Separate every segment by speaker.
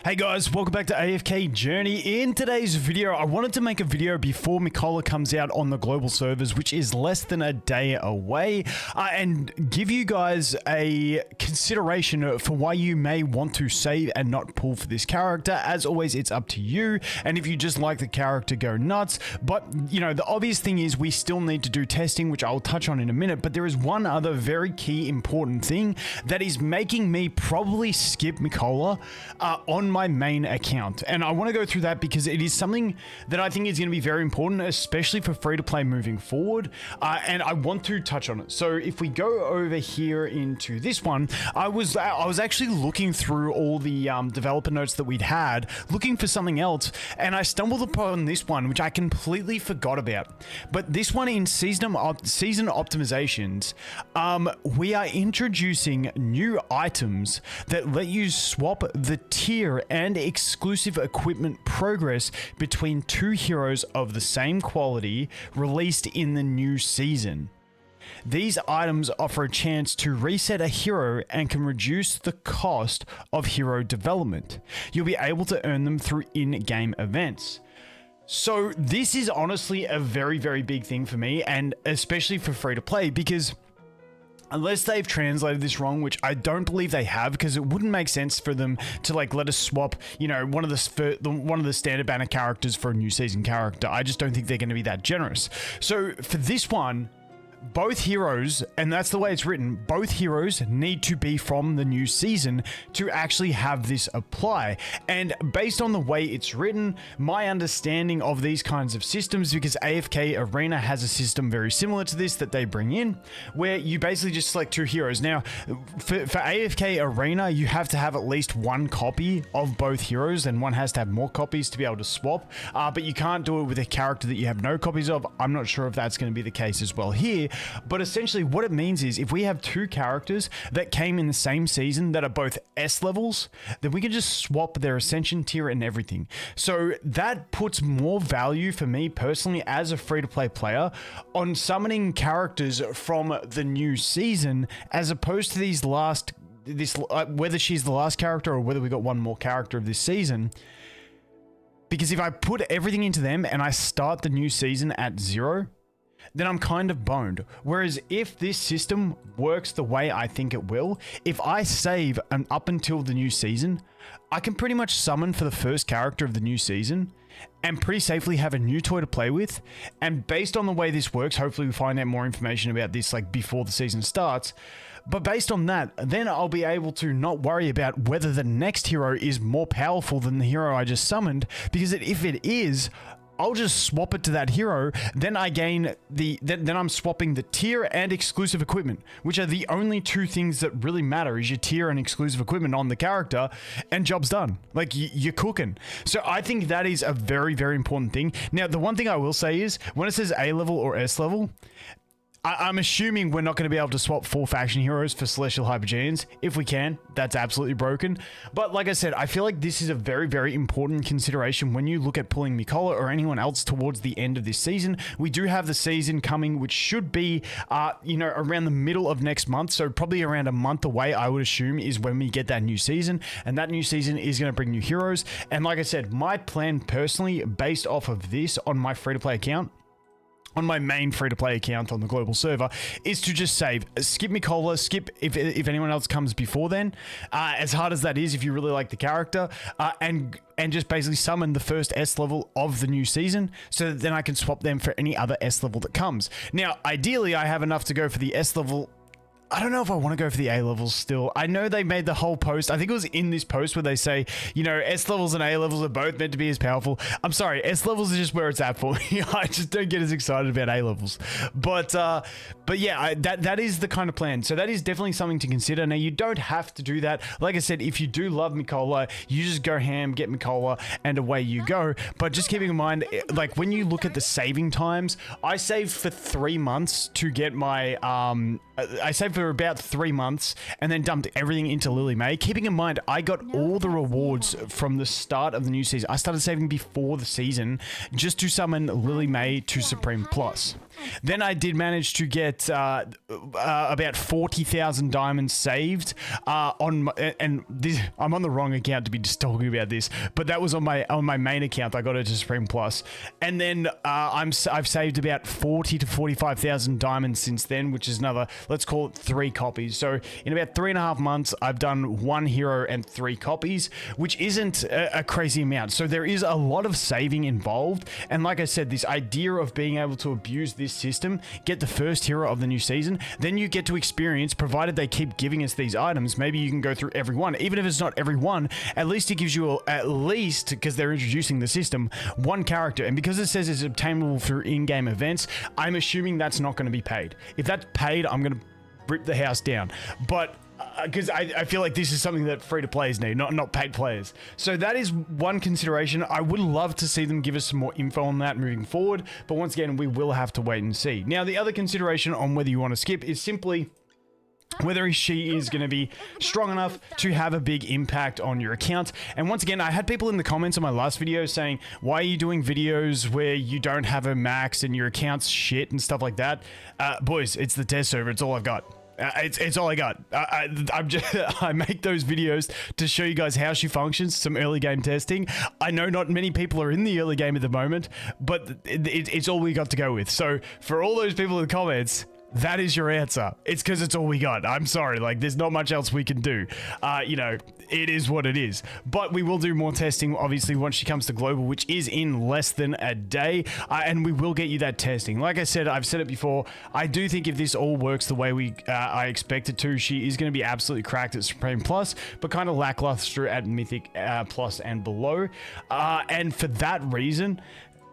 Speaker 1: Hey guys, welcome back to AFK Journey. In today's video, I wanted to make a video before Mikola comes out on the global servers, which is less than a day away, and give you guys a consideration for why you may want to save and not pull for this character. As always, it's up to you, and if you just like the character, go nuts. But, you know, the obvious thing is we still need to do testing, which I'll touch on in a minute, but there is one other very key important thing that is making me probably skip Mikola on my main account, and I want to go through that because it is something that I think is going to be very important, especially for free-to-play moving forward, and I want to touch on it. So if we go over here into this one, I was actually looking through all the developer notes that we'd had, looking for something else, and I stumbled upon this one, which I completely forgot about. But this one in season optimizations, we are introducing new items that let you swap the tier and exclusive equipment progress between two heroes of the same quality released in the new season. These items offer a chance to reset a hero and can reduce the cost of hero development. You'll be able to earn them through in-game events. So this is honestly a very, very big thing for me, and especially for free to play, because unless they've translated this wrong, which I don't believe they have, because it wouldn't make sense for them to like let us swap, you know, one of the standard banner characters for a new season character. I just don't think they're going to be that generous. So for this one, both heroes, and that's the way it's written, both heroes need to be from the new season to actually have this apply. And based on the way it's written, my understanding of these kinds of systems, because AFK Arena has a system very similar to this that they bring in, where you basically just select two heroes. Now, for AFK Arena, you have to have at least one copy of both heroes, and one has to have more copies to be able to swap, but you can't do it with a character that you have no copies of. I'm not sure if that's going to be the case as well here. But essentially what it means is if we have two characters that came in the same season that are both S levels, then we can just swap their ascension tier and everything. So that puts more value for me personally as a free-to-play player on summoning characters from the new season, as opposed to these whether she's the last character or whether we got one more character of this season. Because if I put everything into them and I start the new season at 0, then I'm kind of boned. Whereas if this system works the way I think it will, if I save up until the new season, I can pretty much summon for the first character of the new season and pretty safely have a new toy to play with. And based on the way this works, hopefully we find out more information about this like before the season starts. But based on that, then I'll be able to not worry about whether the next hero is more powerful than the hero I just summoned, because if it is, I'll just swap it to that hero, then I gain then I'm swapping the tier and exclusive equipment, which are the only two things that really matter, is your tier and exclusive equipment on the character, and job's done. Like, you're cooking. So I think that is a very, very important thing. Now, the one thing I will say is, when it says A level or S level, I'm assuming we're not going to be able to swap 4 faction heroes for Celestial Hypergeans. If we can, that's absolutely broken. But like I said, I feel like this is a very, very important consideration when you look at pulling Mikola or anyone else towards the end of this season. We do have the season coming, which should be, you know, around the middle of next month. So probably around a month away, I would assume, is when we get that new season. And that new season is going to bring new heroes. And like I said, my plan personally, based off of this on my free-to-play account, on my main free-to-play account on the global server, is to just save. Skip Mikola, skip if anyone else comes before then, as hard as that is if you really like the character, and just basically summon the first S level of the new season, so that then I can swap them for any other S level that comes. Now, ideally, I have enough to go for the S level. I don't know if I want to go for the A levels still. I know they made the whole post. I think it was in this post where they say, you know, S levels and A levels are both meant to be as powerful. I'm sorry, S levels is just where it's at for me. I just don't get as excited about A levels. But yeah, that is the kind of plan. So that is definitely something to consider. Now, you don't have to do that. Like I said, if you do love Mikola, you just go ham, get Mikola, and away you go. But just keeping in mind, like when you look at the saving times, I saved for 3 months to get my, I saved for for about 3 months and then dumped everything into Lily May. Keeping in mind, I got all the rewards from the start of the new season. I started saving before the season just to summon Lily May to Supreme Plus. Then I did manage to get about 40,000 diamonds saved I'm on the wrong account to be just talking about this, but that was on my main account. I got it to Supreme Plus, and then I've saved about 40 to 45,000 diamonds since then, which is another, let's call it 3 copies. So in about 3.5 months, I've done 1 hero and 3 copies, which isn't a crazy amount. So there is a lot of saving involved, and like I said, this idea of being able to abuse this system, get the first hero of the new season, then you get to experience, provided they keep giving us these items, maybe you can go through every one. Even if it's not every one, at least it gives you at least, because they're introducing the system, 1 character. And because it says it's obtainable through in-game events, I'm assuming that's not going to be paid. If that's paid, I'm going to rip the house down. But because I feel like this is something that free-to-players need, not paid players. So that is one consideration. I would love to see them give us some more info on that moving forward, but once again, we will have to wait and see. Now, the other consideration on whether you want to skip is simply whether she is going to be strong enough to have a big impact on your account. And once again, I had people in the comments on my last video saying, why are you doing videos where you don't have a max and your account's shit and stuff like that? Boys, it's the test server. It's all I've got. It's all I got. I make those videos to show you guys how she functions, some early game testing. I know not many people are in the early game at the moment, but it's all we got to go with. So for all those people in the comments, that is your answer. It's because it's all we got. I'm sorry, like there's not much else we can do. You know, it is what it is. But we will do more testing, obviously, once she comes to global, which is in less than a day. And we will get you that testing. Like I said, I've said it before, I do think if this all works the way I expect it to, she is going to be absolutely cracked at Supreme Plus, but kind of lackluster at Mythic Plus and below. And for that reason,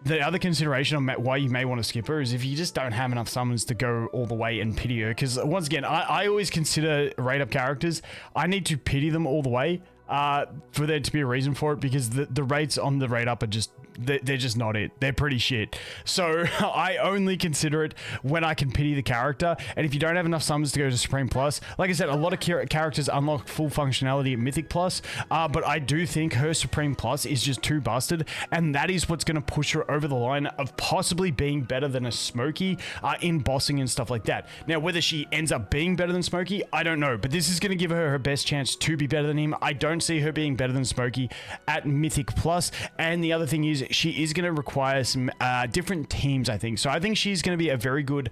Speaker 1: the other consideration on why you may want to skip her is if you just don't have enough summons to go all the way and pity her. Because once again, I always consider rate up characters, I need to pity them all the way for there to be a reason for it, because the rates on the rate up are just, they're just not it. They're pretty shit. So I only consider it when I can pity the character. And if you don't have enough summons to go to Supreme Plus, like I said, a lot of characters unlock full functionality at Mythic Plus, but I do think her Supreme Plus is just too busted, and that is what's going to push her over the line of possibly being better than a Smokey in bossing and stuff like that. Now, whether she ends up being better than Smokey, I don't know, but this is going to give her best chance to be better than him. I don't see her being better than Smokey at Mythic Plus. And the other thing is, she is going to require some different teams, I think. So I think she's going to be a very good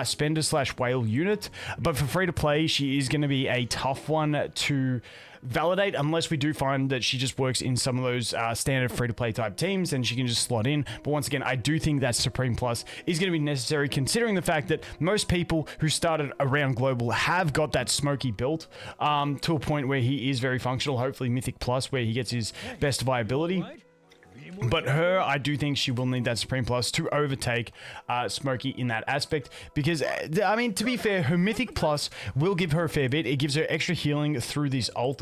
Speaker 1: spender / whale unit, but for free to play, she is going to be a tough one to validate unless we do find that she just works in some of those standard free-to-play type teams and she can just slot in. But once again, I do think that Supreme Plus is going to be necessary, considering the fact that most people who started around global have got that Smokey built to a point where he is very functional, hopefully Mythic Plus, where he gets his best viability. But her, I do think she will need that Supreme Plus to overtake Smokey in that aspect, because, I mean, to be fair, her Mythic Plus will give her a fair bit. It gives her extra healing through this ult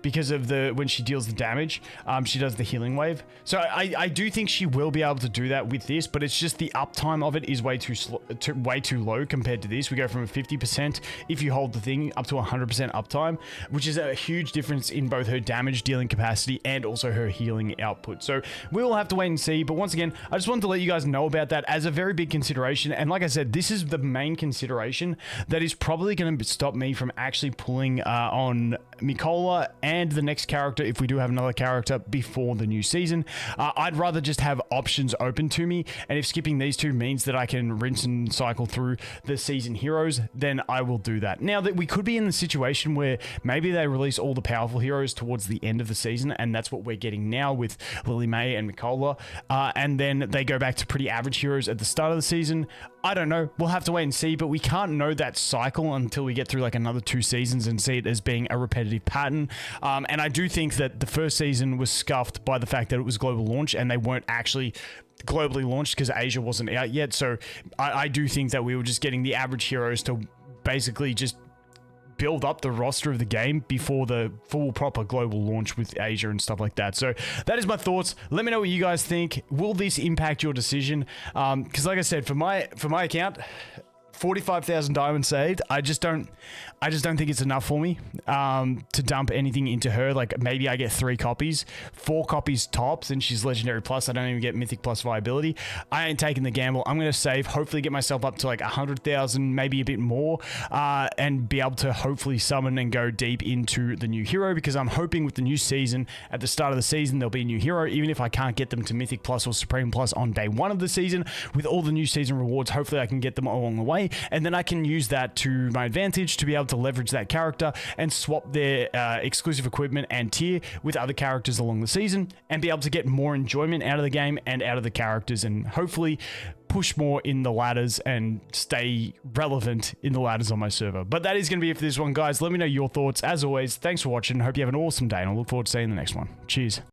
Speaker 1: because of when she deals the damage, she does the healing wave. So I do think she will be able to do that with this, but it's just the uptime of it is way too low compared to this. We go from a 50% if you hold the thing up to 100% uptime, which is a huge difference in both her damage dealing capacity and also her healing output. So we will have to wait and see, but once again, I just wanted to let you guys know about that as a very big consideration. And like I said, this is the main consideration that is probably going to stop me from actually pulling on Mikola and the next character if we do have another character before the new season. I'd rather just have options open to me, and if skipping these two means that I can rinse and cycle through the season heroes, then I will do that. Now that we could be in the situation where maybe they release all the powerful heroes towards the end of the season, and that's what we're getting now with Lily May and Mikola, and then they go back to pretty average heroes at the start of the season. I don't know. We'll have to wait and see, but we can't know that cycle until we get through like another 2 seasons and see it as being a repetitive pattern. And I do think that the first season was scuffed by the fact that it was global launch and they weren't actually globally launched because Asia wasn't out yet. So I do think that we were just getting the average heroes to basically just build up the roster of the game before the full proper global launch with Asia and stuff like that. So that is my thoughts. Let me know what you guys think. Will this impact your decision? Because like I said, for my account, 45,000 diamonds saved. I just don't think it's enough for me to dump anything into her. Like maybe I get 3 copies, 4 copies tops, and she's legendary plus. I don't even get mythic plus viability. I ain't taking the gamble. I'm going to save, hopefully get myself up to like 100,000, maybe a bit more, and be able to hopefully summon and go deep into the new hero, because I'm hoping with the new season, at the start of the season, there'll be a new hero. Even if I can't get them to mythic plus or supreme plus on day 1 of the season, with all the new season rewards, hopefully I can get them along the way, and then I can use that to my advantage to be able to leverage that character and swap their exclusive equipment and tier with other characters along the season, and be able to get more enjoyment out of the game and out of the characters, and hopefully push more in the ladders and stay relevant in the ladders on my server. But that is going to be it for this one, guys. Let me know your thoughts. As always, thanks for watching. Hope you have an awesome day, and I look forward to seeing you in the next one. Cheers.